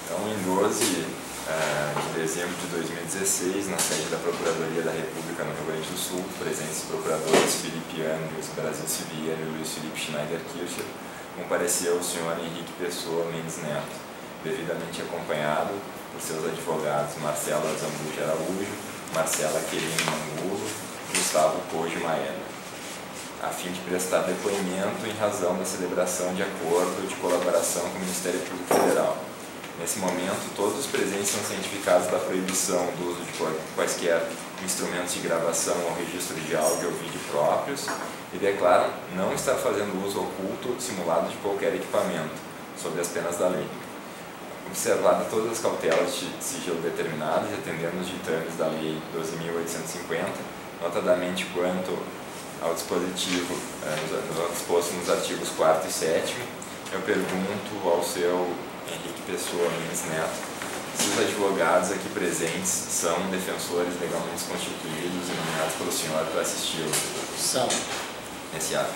Então, em 12 de dezembro de 2016, na sede da Procuradoria da República no Rio Grande do Sul, presentes os procuradores Felipe Andres, Brasil Siviero e Luiz Felipe Schneider Kircher, compareceu o senhor Henrique Pessoa Mendes Neto, devidamente acompanhado por seus advogados Marcelo Azambuja Araújo, Marcela Querine Mangulo e Gustavo Koji Maeda, a fim de prestar depoimento em razão da celebração de acordo de colaboração com o Ministério Público Federal. Nesse momento, todos os presentes são cientificados da proibição do uso de quaisquer instrumentos de gravação ou registro de áudio ou vídeo próprios e declaram não estar fazendo uso oculto ou simulado de qualquer equipamento, sob as penas da lei. Observadas todas as cautelas de sigilo determinadas e atendendo os ditames da Lei 12.850, notadamente quanto ao dispositivo disposto nos artigos 4º e 7º, eu pergunto ao seu Henrique Pessoa Mendes Neto se os advogados aqui presentes são defensores legalmente constituídos e nomeados pelo senhor para assisti-lo. São. Nesse ato.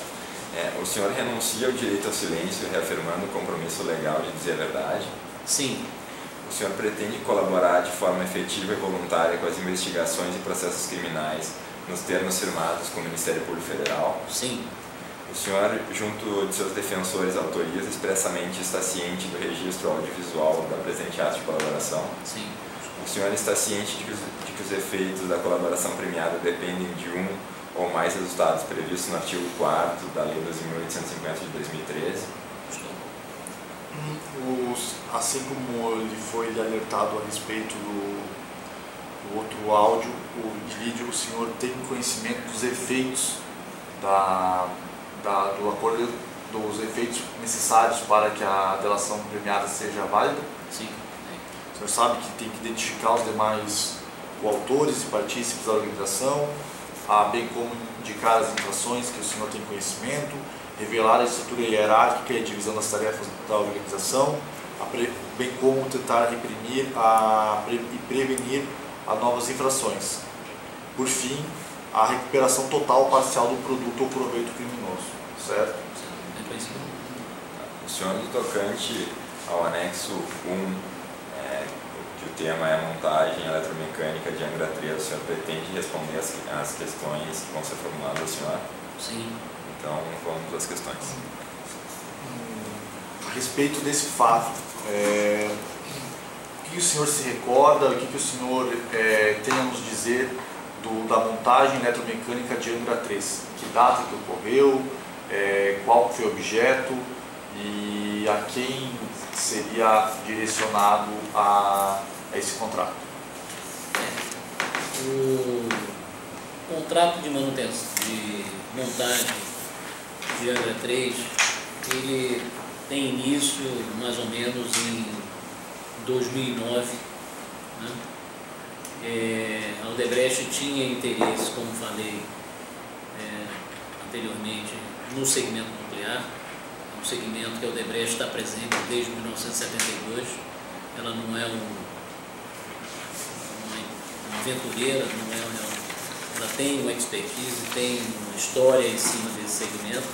O senhor renuncia ao direito ao silêncio, reafirmando o compromisso legal de dizer a verdade? Sim. O senhor pretende colaborar de forma efetiva e voluntária com as investigações e processos criminais nos termos firmados com o Ministério Público Federal? Sim. O senhor, junto de seus defensores, autoriza expressamente está ciente do registro audiovisual da presente ato de colaboração? Sim. O senhor está ciente de que os efeitos da colaboração premiada dependem de um ou mais resultados previstos no artigo 4º da Lei 12.850 de 2013? Assim como ele foi alertado a respeito do outro áudio, o vídeo, o senhor tem conhecimento dos efeitos do acordo, dos efeitos necessários para que a delação premiada seja válida? Sim. O senhor sabe que tem que identificar os demais coautores e partícipes da organização, bem como indicar as infrações que o senhor tem conhecimento, revelar a estrutura hierárquica e a divisão das tarefas da organização, bem como tentar reprimir e prevenir a novas infrações. Por fim, a recuperação total ou parcial do produto ou proveito criminoso, certo? O senhor, no tocante ao anexo 1, que o tema é a montagem eletromecânica de Angra 3, o senhor pretende responder as questões que vão ser formuladas ao senhor? Sim. Então, vamos às questões. A respeito desse fato, o que o senhor se recorda, o que o senhor tem a nos dizer da montagem eletromecânica de Angra 3? Que data que ocorreu, qual foi o objeto e a quem seria direcionado a esse contrato? O contrato de manutenção, de montagem de Angra 3, ele tem início mais ou menos em 2009, né? A Odebrecht tinha interesse, como falei anteriormente, no segmento nuclear, um segmento que a Odebrecht está presente desde 1972. Ela não é uma aventureira, ela tem uma expertise, tem uma história em cima desse segmento,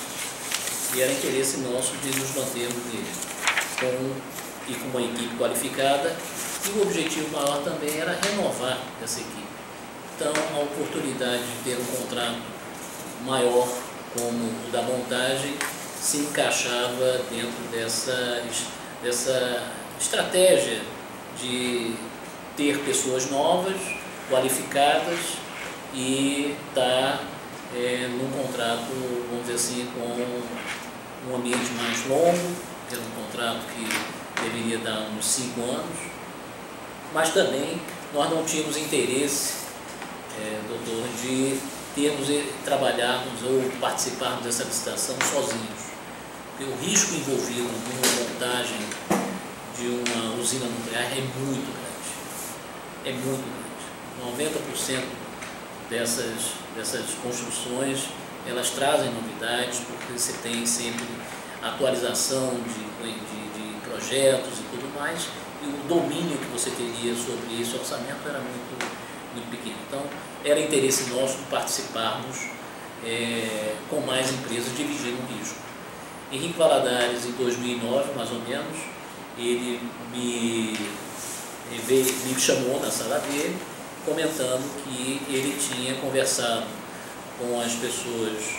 e era interesse nosso de nos mantermos nele, com uma equipe qualificada, e o objetivo maior também era renovar essa equipe. Então, a oportunidade de ter um contrato maior como o da montagem se encaixava dentro dessa estratégia de ter pessoas novas, qualificadas e estar num contrato, vamos dizer assim, com um ambiente mais longo, era um contrato que deveria dar uns 5 anos, mas também nós não tínhamos interesse, doutor, de trabalharmos ou participarmos dessa licitação sozinhos. Porque o risco envolvido numa montagem de uma usina nuclear é muito grande. É muito grande. 90% dessas construções, elas trazem novidades, porque você tem sempre atualização de projetos e tudo mais, e o domínio que você teria sobre esse orçamento era muito pequeno. Então, era interesse nosso participarmos com mais empresas dividindo o risco. Henrique Valadares, em 2009, mais ou menos, ele me chamou na sala dele, comentando que ele tinha conversado com as pessoas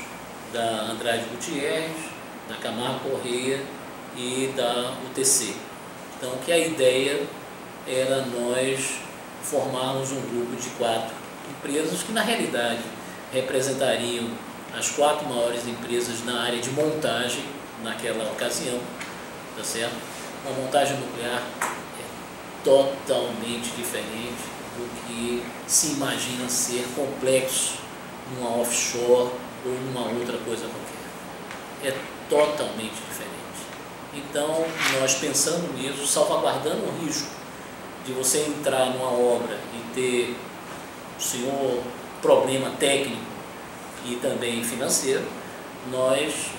da Andrade Gutierrez, da Camargo Corrêa e da UTC. Então, que a ideia era nós formarmos um grupo de 4 empresas que, na realidade, representariam as 4 maiores empresas na área de montagem naquela ocasião, tá certo? Uma montagem nuclear é totalmente diferente do que se imagina ser complexo numa offshore ou numa outra coisa qualquer. É totalmente diferente. Então, nós pensando nisso, salvaguardando o risco de você entrar numa obra e ter o senhor problema técnico e também financeiro,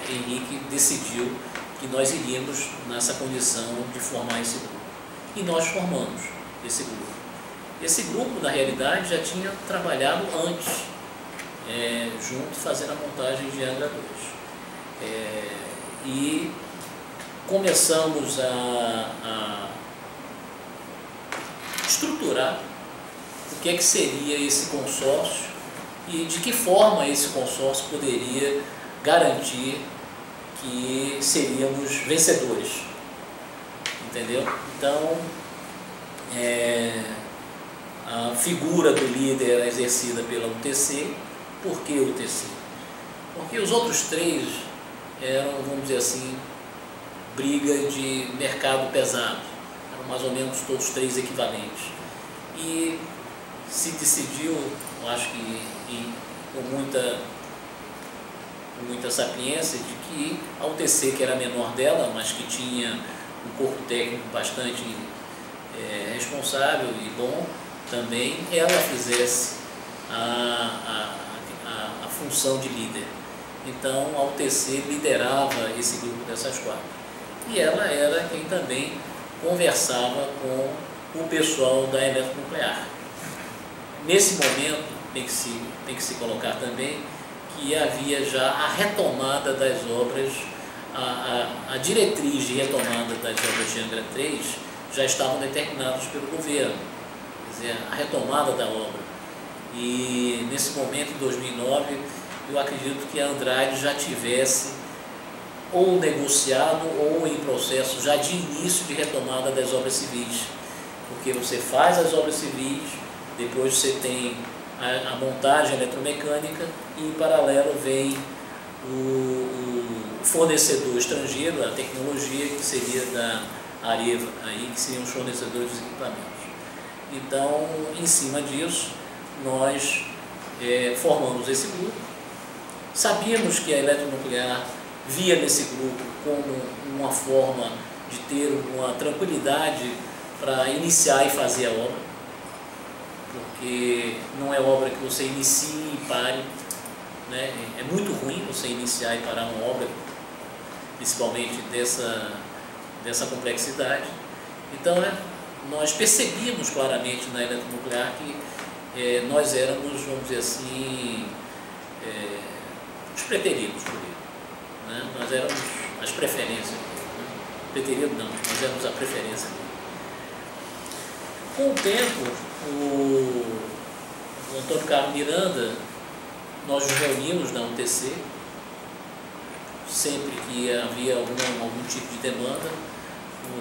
Henrique decidiu que nós iríamos nessa condição de formar esse grupo. E nós formamos esse grupo. Esse grupo, na realidade, já tinha trabalhado antes, junto, fazendo a montagem de Angra 2. E começamos a estruturar o que seria esse consórcio e de que forma esse consórcio poderia garantir que seríamos vencedores, entendeu? Então, a figura do líder era exercida pela UTC. Por que UTC? Porque os outros 3 eram, vamos dizer assim, briga de mercado pesado, eram mais ou menos todos 3 equivalentes. E se decidiu, eu acho que com muita sapiência, de que a UTC, que era a menor dela, mas que tinha um corpo técnico bastante responsável e bom, também ela fizesse a função de líder. Então a UTC liderava esse grupo dessas 4. E ela era quem também conversava com o pessoal da eletronuclear. Nesse momento, tem que se colocar também que havia já a retomada das obras, a diretriz de retomada das obras de Angra 3 já estavam determinadas pelo governo, quer dizer, a retomada da obra. E nesse momento, em 2009, eu acredito que a Andrade já tivesse ou negociado ou em processo já de início de retomada das obras civis, porque você faz as obras civis, depois você tem a montagem eletromecânica e em paralelo vem o fornecedor estrangeiro, a tecnologia, que seria da Areva, aí, que seriam os fornecedores dos equipamentos. Então, em cima disso, nós formamos esse grupo. Sabíamos que a eletronuclear via nesse grupo como uma forma de ter uma tranquilidade para iniciar e fazer a obra, porque não é obra que você inicie e pare, né? É muito ruim você iniciar e parar uma obra, principalmente dessa complexidade. Então, nós percebíamos claramente na eletronuclear que nós éramos, vamos dizer assim, os preteridos por ele, né? Nós éramos as preferências, né? Preterido não, nós éramos a preferência dele. Com o tempo, o Antônio Carlos Miranda, nós nos reunimos na UTC, sempre que havia algum tipo de demanda. O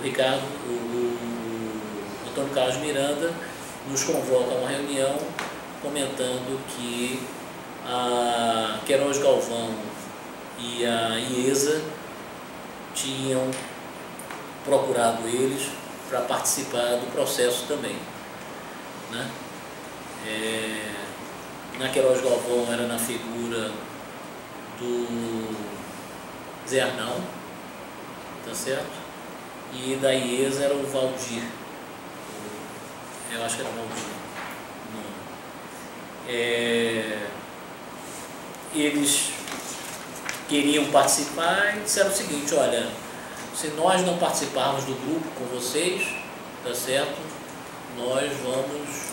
Antônio Carlos Miranda nos convoca a uma reunião comentando que a Queiroz Galvão e a IESA tinham procurado eles para participar do processo também, né? Na Queiroz Galvão era na figura do Zé Arnaldo, tá certo? E da IESA era o Valdir, eu acho que era o Valdir. Eles queriam participar e disseram o seguinte: olha, se nós não participarmos do grupo com vocês, tá certo? Nós vamos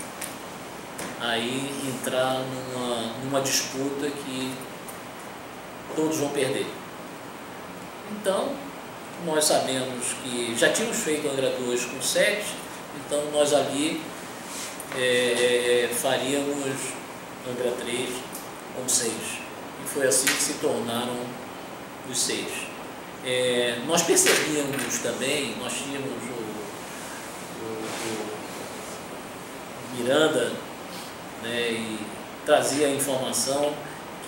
aí entrar numa disputa que todos vão perder. Então, nós sabemos que já tínhamos feito Angra 2 com 7, então nós ali faríamos Angra 3 com 6. E foi assim que se tornaram os 6. Nós percebíamos também, nós tínhamos o Miranda, né, e trazia a informação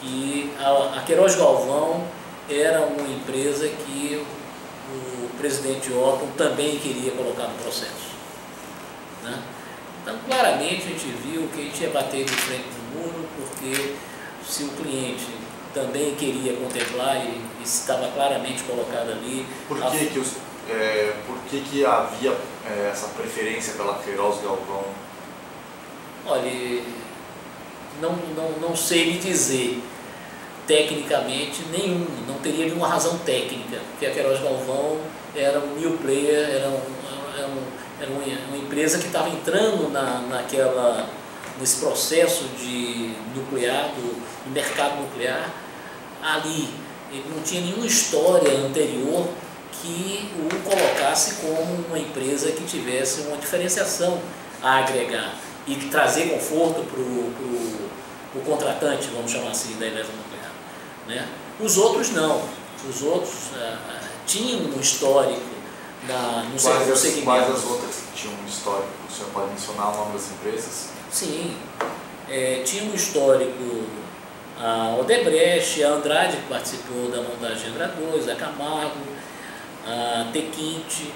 que a Queiroz Galvão era uma empresa que o presidente Otton também queria colocar no processo, né? Então, claramente, a gente viu que a gente ia bater de frente no muro, porque se o cliente também queria contemplar e estava claramente colocado ali... Por que havia essa preferência pela Queiroz Galvão? Olha, não sei lhe dizer tecnicamente nenhum, não teria nenhuma razão técnica, porque a Queiroz Galvão era um new player, era uma empresa que estava entrando nesse processo de nuclear, do mercado nuclear ali. Ele não tinha nenhuma história anterior que o colocasse como uma empresa que tivesse uma diferenciação a agregar e trazer conforto para o contratante, vamos chamar assim, da eletronuclear, né? Os outros não, os outros tinham um histórico no segmento. Quais as outras que tinham um histórico? O senhor pode mencionar o nome das empresas? Sim, tinha um histórico a Odebrecht, a Andrade, que participou da montagem Angra 2, a Camargo, a Tequinte,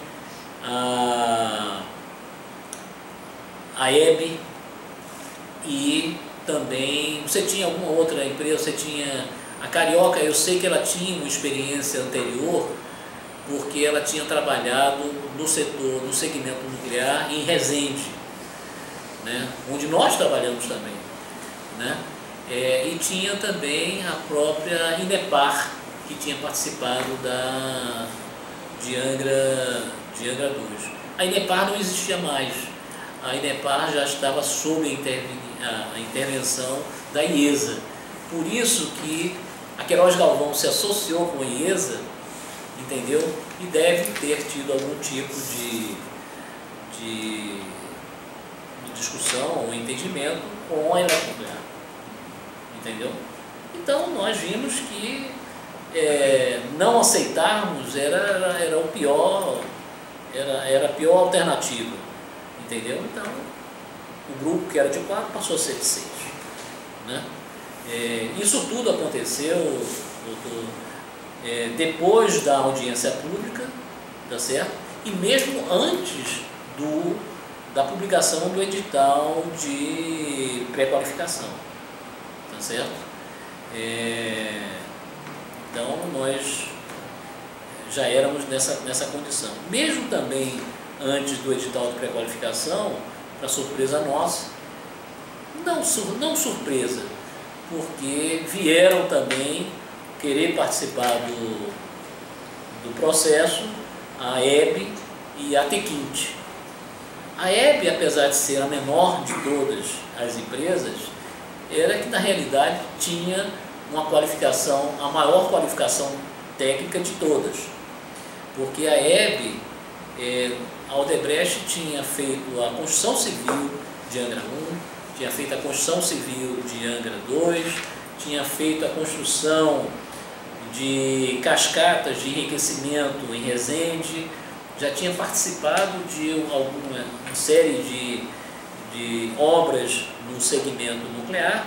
a EB, e também você tinha alguma outra empresa, você tinha a Carioca. Eu sei que ela tinha uma experiência anterior, porque ela tinha trabalhado no segmento nuclear em Resende, né, onde nós trabalhamos também, né? E tinha também a própria Inepar, que tinha participado de Angra 2. A Inepar não existia mais. A Inepar já estava sob a intervenção da IESA. Por isso que a Queiroz Galvão se associou com a IESA, entendeu? E deve ter tido algum tipo de discussão ou entendimento com a eletronuclear, entendeu? Então nós vimos que não aceitarmos era o pior, era a pior alternativa, entendeu? Então o grupo que era de 4 passou a ser de 6, né? Isso tudo aconteceu, doutor, depois da audiência pública, tá certo? E mesmo antes da publicação do edital de pré-qualificação, tá certo? Então nós já éramos nessa condição. Mesmo também antes do edital de pré-qualificação, para surpresa nossa, não surpresa, porque vieram também querer participar do processo a EB e a Tequinte. A EB, apesar de ser a menor de todas as empresas, era que na realidade tinha uma qualificação, a maior qualificação técnica de todas, porque a EB, a Odebrecht tinha feito a construção civil de Angra 1, tinha feito a construção civil de Angra 2, tinha feito a construção de cascatas de enriquecimento em Resende, já tinha participado de uma série de obras no segmento nuclear,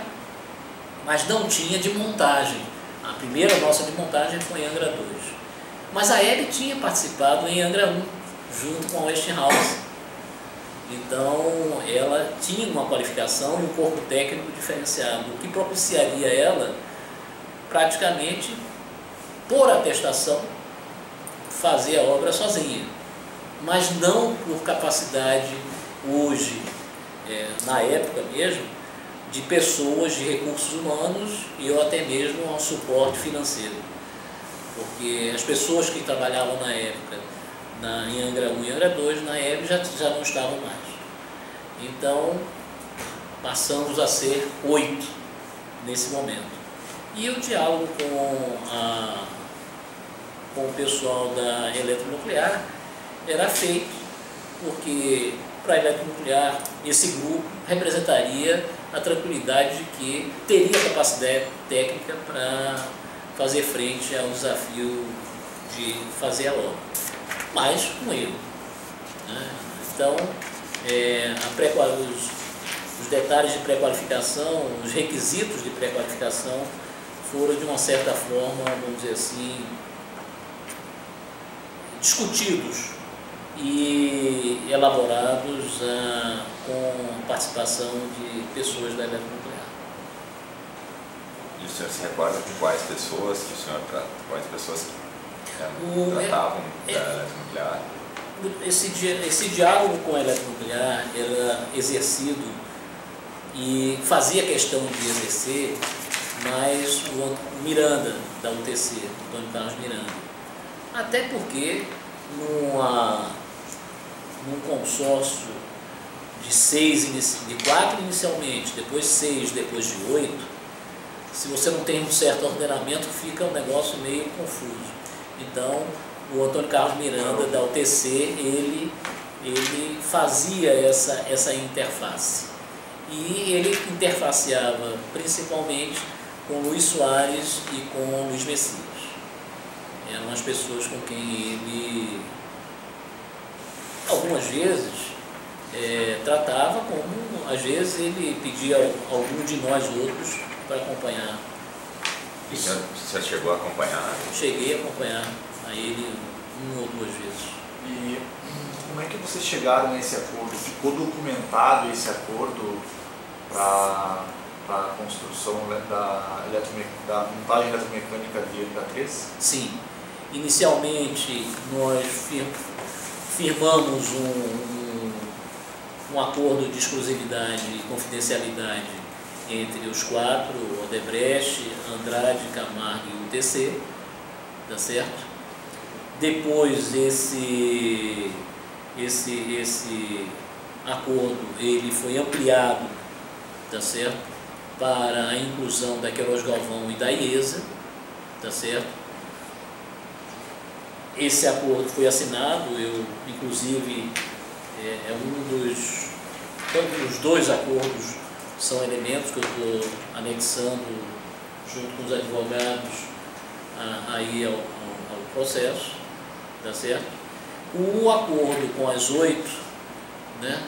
mas não tinha de montagem. A primeira nossa de montagem foi em Angra 2. Mas a EB tinha participado em Angra 1, junto com a Westinghouse. Então, ela tinha uma qualificação e um corpo técnico diferenciado, o que propiciaria ela, praticamente, por atestação, fazer a obra sozinha, mas não por capacidade hoje, na época mesmo, de pessoas, de recursos humanos e ou até mesmo um suporte financeiro, porque as pessoas que trabalhavam na época em Angra 1 e Angra 2, na EB, já não estavam mais. Então, passamos a ser 8 nesse momento. E o diálogo com com o pessoal da eletronuclear era feito porque para a eletronuclear esse grupo representaria a tranquilidade de que teria capacidade técnica para fazer frente ao desafio de fazer a obra, mas com erro, né? Então, os detalhes de pré-qualificação, os requisitos de pré-qualificação foram, de uma certa forma, vamos dizer assim, discutidos e elaborados com participação de pessoas da eletronuclear. E o senhor se recorda de quais pessoas que o senhor quais pessoas que tratavam da eletronuclear? Esse diálogo com a eletronuclear era exercido e fazia questão de exercer mais o Miranda, da UTC, Antônio Carlos Miranda. Até porque num consórcio de 4 inicialmente, depois 6, depois de 8, se você não tem um certo ordenamento, fica um negócio meio confuso. Então, o Antônio Carlos Miranda, da UTC, ele fazia essa interface. E ele interfaceava principalmente com Luiz Soares e com Luiz Messias. Eram as pessoas com quem ele, algumas vezes, tratava, como às vezes ele pedia a algum de nós outros para acompanhar. O senhor chegou a acompanhar? Cheguei a acompanhar a ele 1 ou 2 vezes. E como é que vocês chegaram a esse acordo? Ficou documentado esse acordo para a construção da montagem eletromecânica da 3? Sim. Inicialmente, nós firmamos um acordo de exclusividade e confidencialidade entre os 4, Odebrecht, Andrade, Camargo e UTC, tá certo? Depois esse acordo ele foi ampliado, tá certo? Para a inclusão da Queiroz Galvão e da IESA, tá certo? Esse acordo foi assinado, eu inclusive tanto os 2 acordos são elementos que eu estou anexando junto com os advogados aí ao processo, tá certo? O acordo com as 8, né,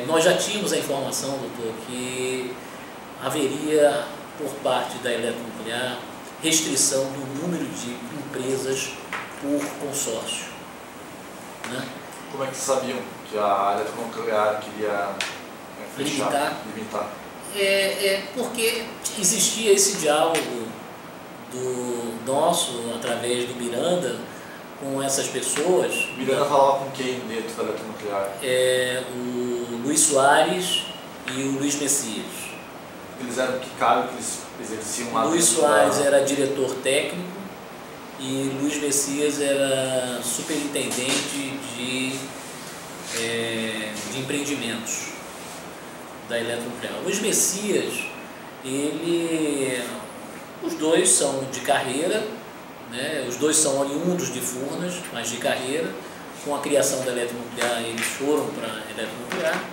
nós já tínhamos a informação, doutor, que haveria por parte da eletronuclear restrição do número de empresas por consórcio, né? Como é que sabiam que a eletronuclear queria limitar? Porque existia esse diálogo do nosso, através do Miranda, com essas pessoas. Miranda falava com quem dentro da eletronuclear? O Luiz Soares e o Luiz Messias. Eles eram que cargo que eles exerciam lá? Luiz Soares era diretor técnico e Luiz Messias era superintendente de empreendimentos da eletronuclear. Luiz Messias, os 2 são de carreira, né? Os 2 são oriundos de Furnas, mas de carreira. Com a criação da eletronuclear, eles foram para a eletronuclear,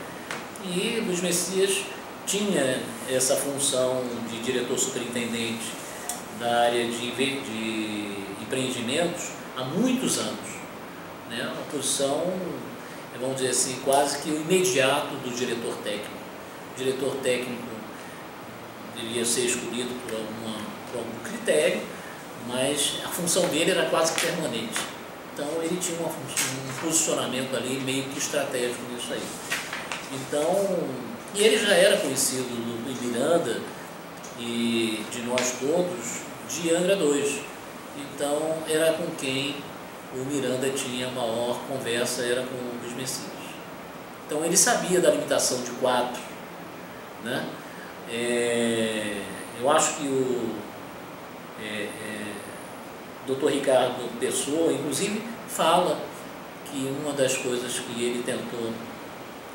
e Luiz Messias tinha essa função de diretor superintendente da área de empreendimentos há muitos anos, né? Uma posição, vamos dizer assim, quase que o imediato do diretor técnico. O diretor técnico devia ser escolhido por algum critério, mas a função dele era quase que permanente. Então ele tinha um posicionamento ali meio que estratégico nisso aí. Então, e ele já era conhecido do Miranda e de nós todos de Angra 2. Então era com quem o Miranda tinha maior conversa, era com o Luiz Messias. Então ele sabia da limitação de 4, né? Eu acho que o Dr. Ricardo Pessoa, inclusive, fala que uma das coisas que ele tentou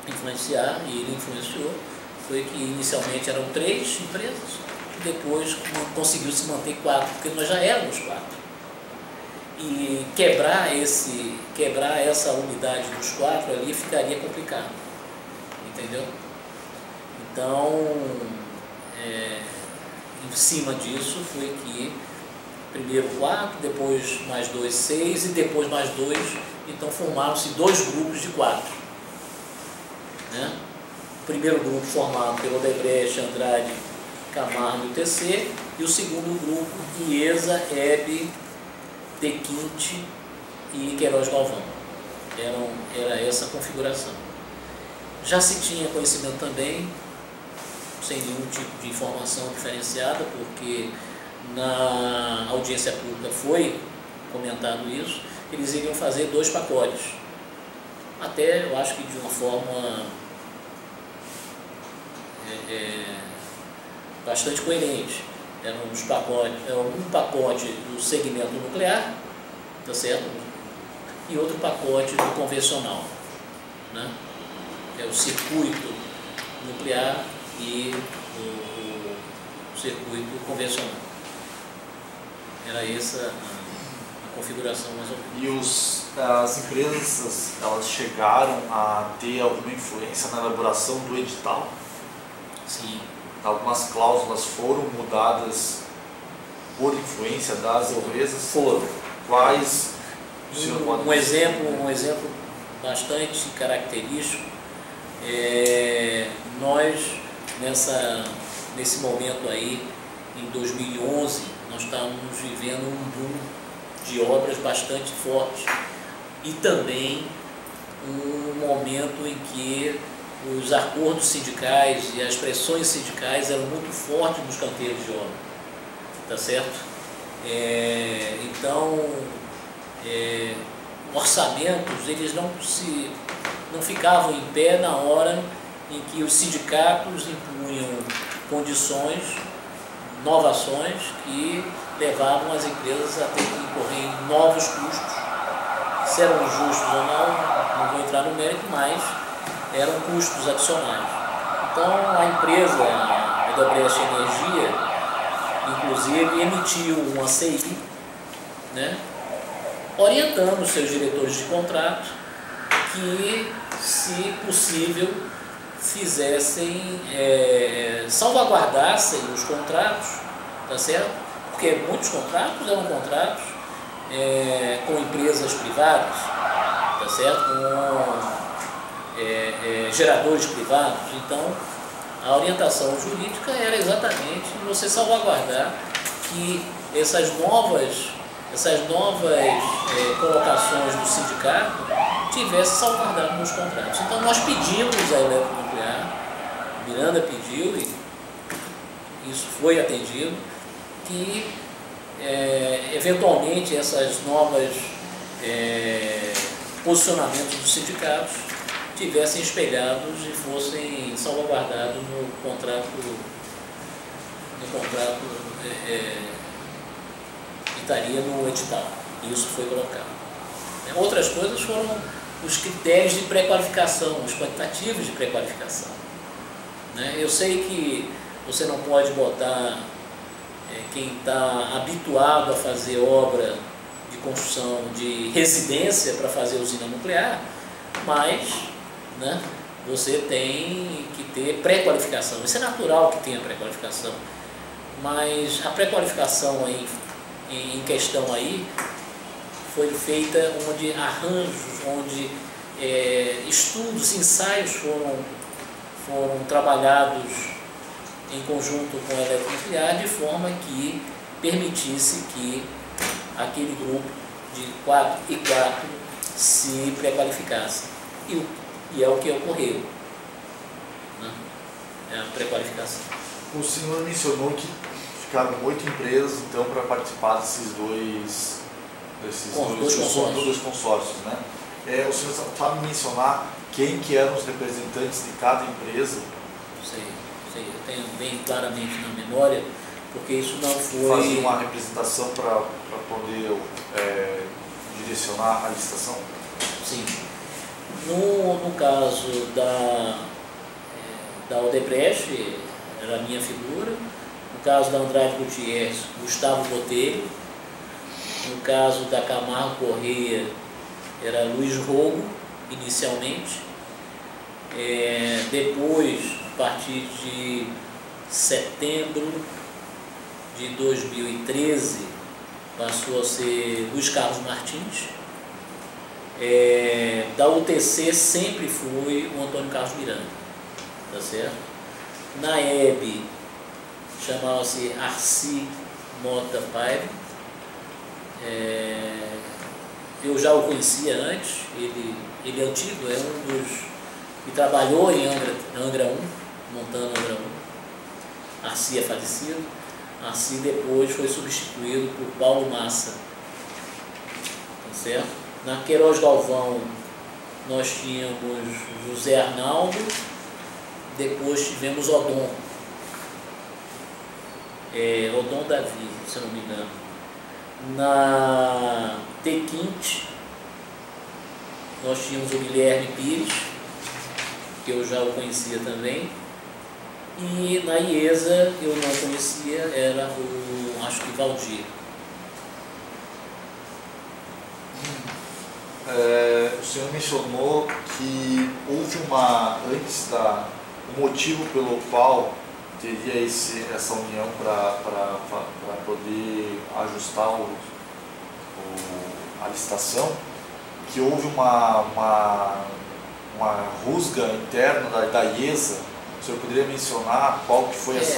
influenciar, e ele influenciou, foi que inicialmente eram 3 empresas, e depois conseguiu se manter 4, porque nós já éramos 4. e quebrar essa unidade dos 4 ali ficaria complicado, entendeu? Então, em cima disso foi que primeiro 4, depois mais 2, 6 e depois mais 2, então formaram-se 2 grupos de 4, né? O primeiro grupo formado pelo Odebrecht, Andrade, Camargo e o TC, e o segundo grupo, Chiesa, Hebe, De Quinte e Queiroz Galvão. Era essa a configuração. Já se tinha conhecimento também, sem nenhum tipo de informação diferenciada, porque na audiência pública foi comentado isso, eles iriam fazer 2 pacotes. Até, eu acho que de uma forma bastante coerente. Eram uns pacotes, um pacote do segmento nuclear, tá certo? E outro pacote do convencional, né? Que é o circuito nuclear e o circuito convencional. Era essa a configuração mais ou menos. E as empresas, elas chegaram a ter alguma influência na elaboração do edital? Sim. Algumas cláusulas foram mudadas por influência das empresas? Foram. Quais? O senhor pode Um exemplo bastante característico, nós nesse momento aí, em 2011, nós estávamos vivendo um boom de obras bastante forte e também um momento em que os acordos sindicais e as pressões sindicais eram muito fortes nos canteiros de obra, tá certo? Então, orçamentos, eles não ficavam em pé na hora em que os sindicatos impunham condições, inovações que levavam as empresas a ter que incorrer em novos custos. Se eram justos ou não vou entrar no mérito, mas eram custos adicionais. Então a empresa, a Odebrecht Energia, inclusive emitiu uma CI, né, orientando os seus diretores de contrato que, se possível, fizessem, salvaguardassem os contratos, tá certo? Porque muitos contratos eram contratos com empresas privadas, tá certo? Com geradores privados. Então, a orientação jurídica era exatamente você salvaguardar que essas novas colocações do sindicato tivessem salvaguardado nos contratos. Então, nós pedimos à Eletronuclear, Miranda pediu e isso foi atendido, que eventualmente essas novas posicionamentos dos sindicatos tivessem espelhados e fossem salvaguardados no contrato que estaria no edital. E isso foi colocado. Outras coisas foram os critérios de pré-qualificação, os quantitativos de pré-qualificação. Eu sei que você não pode botar quem está habituado a fazer obra de construção de residência para fazer usina nuclear, mas você tem que ter pré-qualificação. Isso é natural que tenha pré-qualificação, mas a pré-qualificação aí, em questão aí foi feita onde arranjos, onde estudos, ensaios foram trabalhados em conjunto com a Eletronuclear, de forma que permitisse que aquele grupo de 4 e 4 se pré-qualificasse. E é o que ocorreu, é a pré-qualificação. O senhor mencionou que ficaram 8 empresas, então, para participar desses dois consórcios, né? O senhor sabe mencionar quem que eram os representantes de cada empresa? Sei, eu tenho bem claramente na memória, porque isso não foi... Fazia uma representação para poder direcionar a licitação? Sim. No caso da Odebrecht, era a minha figura. No caso da Andrade Gutierrez, Gustavo Botelho. No caso da Camargo Correia, era Luiz Rogo, inicialmente. Depois, a partir de setembro de 2013, passou a ser Luiz Carlos Martins. Da UTC sempre foi o Antônio Carlos Miranda, tá certo? Na EB, chamava-se Arci Mota Paiva. Eu já o conhecia antes, ele é antigo, é um dos que trabalhou em Angra 1, montando Angra 1. Arci é falecido. Arci depois foi substituído por Paulo Massa, tá certo? Na Queiroz Galvão nós tínhamos José Arnaldo, depois tivemos Odon, Odon Davi, se eu não me engano. Na T-Quinte nós tínhamos o Guilherme Pires, que eu já o conhecia também, e na IESA eu não conhecia, era acho que Valdir. O senhor mencionou que houve o motivo pelo qual teria essa união para poder ajustar a licitação, que houve uma rusga interna da IESA. O senhor poderia mencionar qual que foi esse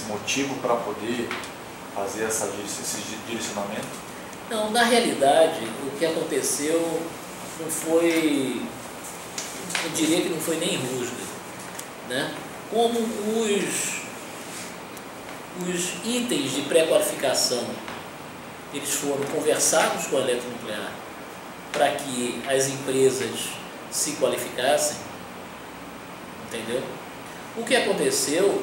motivo para poder fazer esse direcionamento? Não, na realidade, o que aconteceu não foi, eu diria que não foi nem rusga, né? Como os itens de pré-qualificação, eles foram conversados com a Eletronuclear para que as empresas se qualificassem, entendeu? O que aconteceu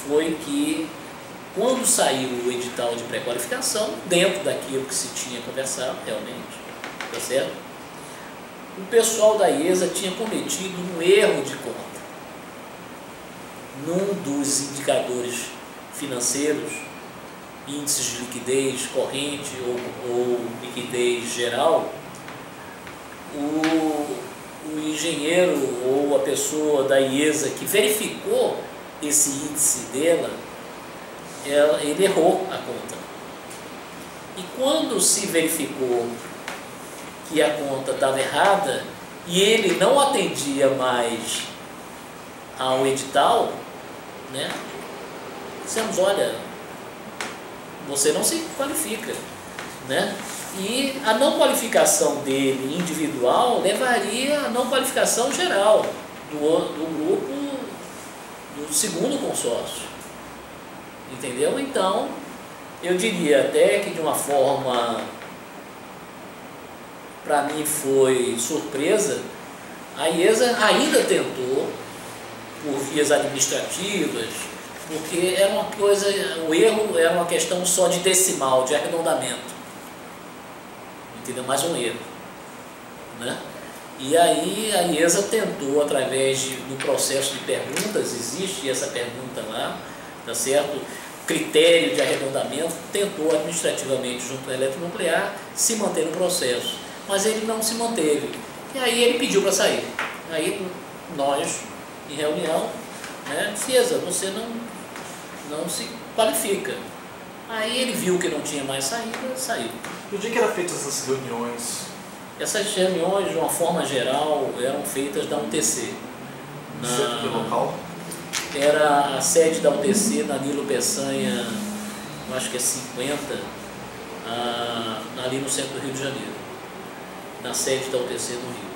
foi que, quando saiu o edital de pré-qualificação, dentro daquilo que se tinha conversado, realmente, tá certo? O pessoal da IESA tinha cometido um erro de conta. Num dos indicadores financeiros, índices de liquidez corrente ou liquidez geral, o engenheiro ou a pessoa da IESA que verificou esse índice dela, ele errou a conta. E quando se verificou que a conta estava errada e ele não atendia mais ao edital, né, dissemos, olha, você não se qualifica, né? E a não qualificação dele individual levaria à não qualificação geral do grupo, do segundo consórcio. Entendeu? Então, eu diria até que de uma forma, para mim foi surpresa, a IESA ainda tentou, por vias administrativas, porque era uma coisa, o erro era uma questão só de decimal, de arredondamento. Entendeu? Mais um erro, né? E aí a IESA tentou, através do processo de perguntas, existe essa pergunta lá, tá certo? Critério de arredondamento, tentou administrativamente junto à Eletronuclear se manter no processo, mas ele não se manteve. E aí ele pediu para sair. Aí nós, em reunião, né, IESA, você não se qualifica. Aí ele viu que não tinha mais saída, saiu. E onde é que eram feitas essas reuniões? Essas reuniões, de uma forma geral, eram feitas da UTC. Que local? Era a sede da UTC na Nilo Peçanha, acho que é 50, ali no centro do Rio de Janeiro. Na sede da UTC no Rio.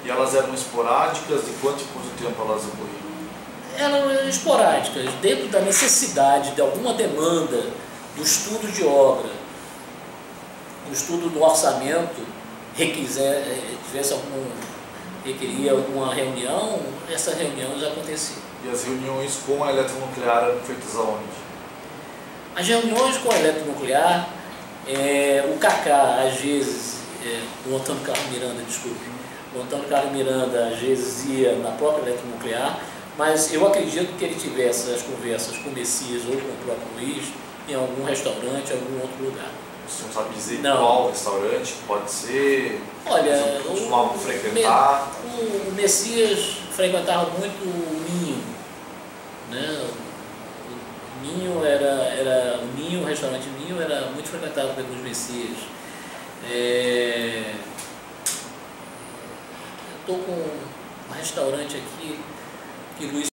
E elas eram esporádicas? De quanto tempo elas ocorriam? Eram esporádicas, dentro da necessidade de alguma demanda do estudo de obra, do estudo do orçamento, requeria alguma reunião, essa reunião já acontecia. E as reuniões com a Eletronuclear eram feitas aonde? As reuniões com a Eletronuclear, o Cacá, às vezes, o Antônio Carlos Miranda, desculpe, o Antônio Carlos Miranda às vezes ia na própria Eletronuclear, mas eu acredito que ele tivesse as conversas com o Messias ou com o próprio Luiz em algum restaurante, em algum outro lugar. O senhor sabe dizer Não. qual restaurante pode ser? Olha, Vocês costumavam frequentar? o Messias frequentava muito o Ninho, né? O Ninho era o Ninho, o restaurante Ninho era muito frequentado pelos Messias. Eu estou com um restaurante aqui que Luiz